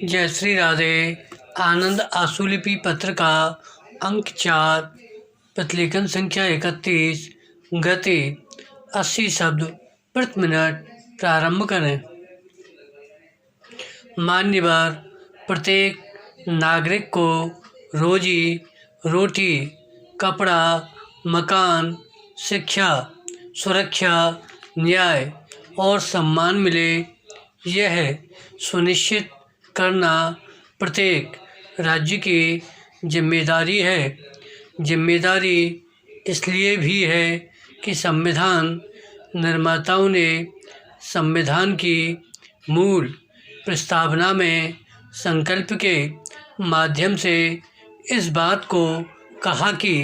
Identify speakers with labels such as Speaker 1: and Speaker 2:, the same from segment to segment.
Speaker 1: जय श्री राधे। आनंद आशुलिपि पत्र का अंक 4, प्रतिलेखन संख्या 31, गति 80 शब्द प्रति मिनट। प्रारंभ करें। मान्यवर, प्रत्येक नागरिक को रोजी रोटी, कपड़ा, मकान, शिक्षा, सुरक्षा, न्याय और सम्मान मिले, यह सुनिश्चित करना प्रत्येक राज्य की जिम्मेदारी है। जिम्मेदारी इसलिए भी है कि संविधान निर्माताओं ने संविधान की मूल प्रस्तावना में संकल्प के माध्यम से इस बात को कहा कि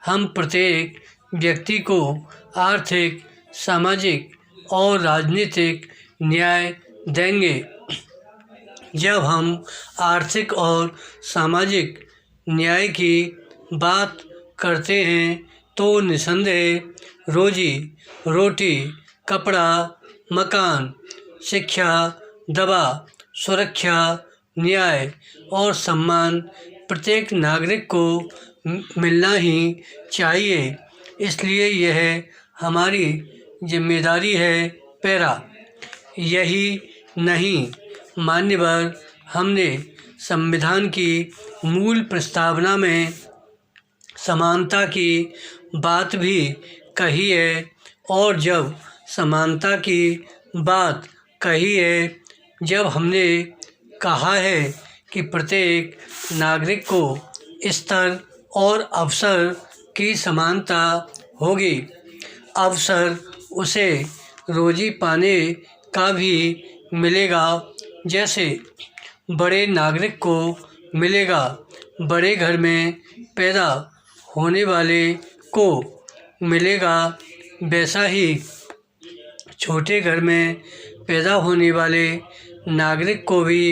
Speaker 1: हम प्रत्येक व्यक्ति को आर्थिक, सामाजिक और राजनीतिक न्याय देंगे। जब हम आर्थिक और सामाजिक न्याय की बात करते हैं तो निसंदेह रोजी रोटी, कपड़ा, मकान, शिक्षा, दवा, सुरक्षा, न्याय और सम्मान प्रत्येक नागरिक को मिलना ही चाहिए। इसलिए यह हमारी जिम्मेदारी है। पैरा। यही नहीं, मान्यवर, हमने संविधान की मूल प्रस्तावना में समानता की बात भी कही है, और जब समानता की बात कही है, जब हमने कहा है कि प्रत्येक नागरिक को स्तर और अवसर की समानता होगी, अवसर उसे रोजी पाने का भी मिलेगा जैसे बड़े नागरिक को मिलेगा। बड़े घर में पैदा होने वाले को मिलेगा, वैसा ही छोटे घर में पैदा होने वाले नागरिक को भी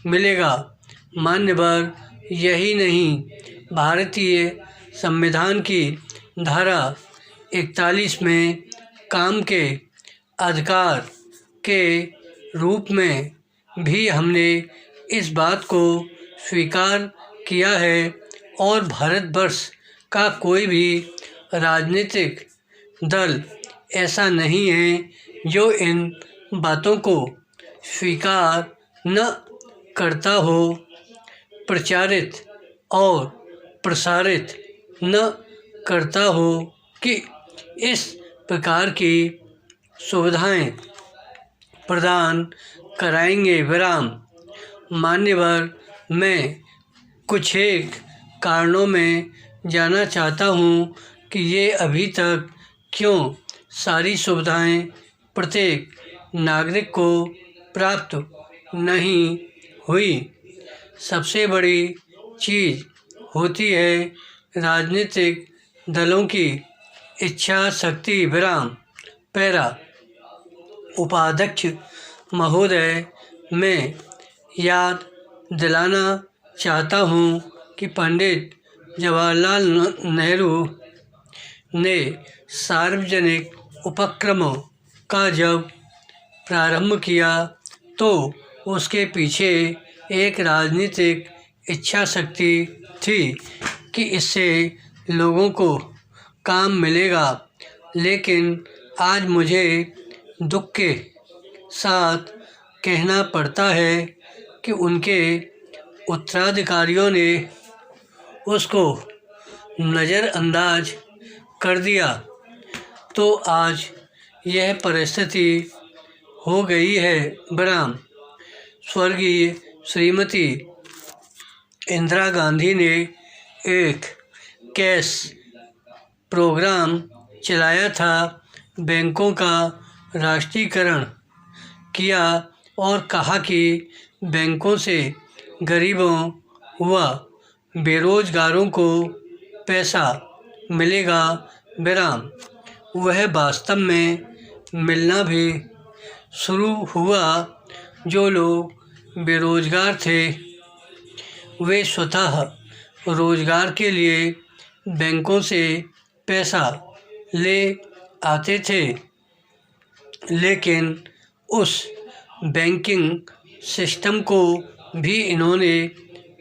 Speaker 1: मिलेगा। मान्यवर, यही नहीं, भारतीय संविधान की धारा 41 में काम के अधिकार के रूप में भी हमने इस बात को स्वीकार किया है, और भारतवर्ष का कोई भी राजनीतिक दल ऐसा नहीं है जो इन बातों को स्वीकार न करता हो, प्रचारित और प्रसारित न करता हो कि इस प्रकार की सुविधाएं प्रदान कराएंगे। विराम। मान्यवर, मैं कुछ एक कारणों में जानना चाहता हूँ कि ये अभी तक क्यों सारी सुविधाएं प्रत्येक नागरिक को प्राप्त नहीं हुई। सबसे बड़ी चीज़ होती है राजनीतिक दलों की इच्छा शक्ति। विराम। पैरा। उपाध्यक्ष महोदय, मैं याद दिलाना चाहता हूँ कि पंडित जवाहरलाल नेहरू ने सार्वजनिक उपक्रमों का जब प्रारंभ किया तो उसके पीछे एक राजनीतिक इच्छा शक्ति थी कि इससे लोगों को काम मिलेगा। लेकिन आज मुझे दुख के साथ कहना पड़ता है कि उनके उत्तराधिकारियों ने उसको नज़रअंदाज कर दिया, तो आज यह परिस्थिति हो गई है। विराम। स्वर्गीय श्रीमती इंदिरा गांधी ने एक कैश प्रोग्राम चलाया था, बैंकों का राष्ट्रीयकरण किया और कहा कि बैंकों से गरीबों व बेरोजगारों को पैसा मिलेगा। विराम। वह वास्तव में मिलना भी शुरू हुआ। जो लोग बेरोजगार थे वे स्वतः रोजगार के लिए बैंकों से पैसा ले आते थे, लेकिन उस बैंकिंग सिस्टम को भी इन्होंने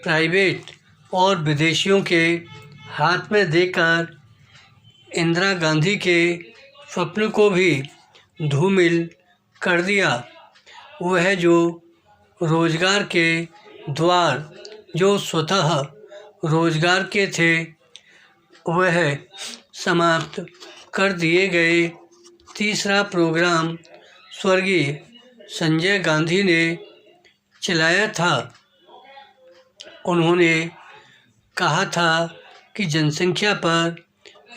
Speaker 1: प्राइवेट और विदेशियों के हाथ में देकर इंदिरा गांधी के स्वप्न को भी धूमिल कर दिया। वह जो रोजगार के द्वार जो स्वतः रोजगार के थे वह समाप्त कर दिए गए। तीसरा प्रोग्राम स्वर्गीय संजय गांधी ने चलाया था। उन्होंने कहा था कि जनसंख्या पर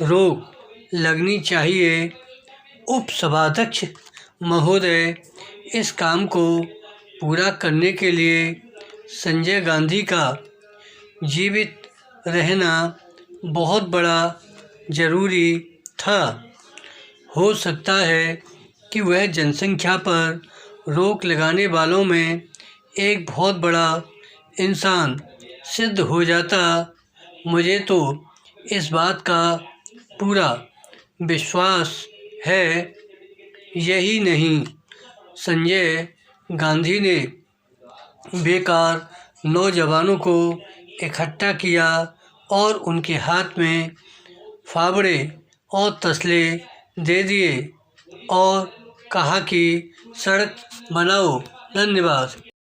Speaker 1: रोक लगनी चाहिए। उपसभाध्यक्ष महोदय, इस काम को पूरा करने के लिए संजय गांधी का जीवित रहना बहुत बड़ा ज़रूरी था। हो सकता है कि वह जनसंख्या पर रोक लगाने वालों में एक बहुत बड़ा इंसान सिद्ध हो जाता। मुझे तो इस बात का पूरा विश्वास है। यही नहीं, संजय गांधी ने बेकार नौजवानों को इकट्ठा किया और उनके हाथ में फावड़े और तसले दे दिए और कहा कि सड़क बनाओ। धन्यवाद।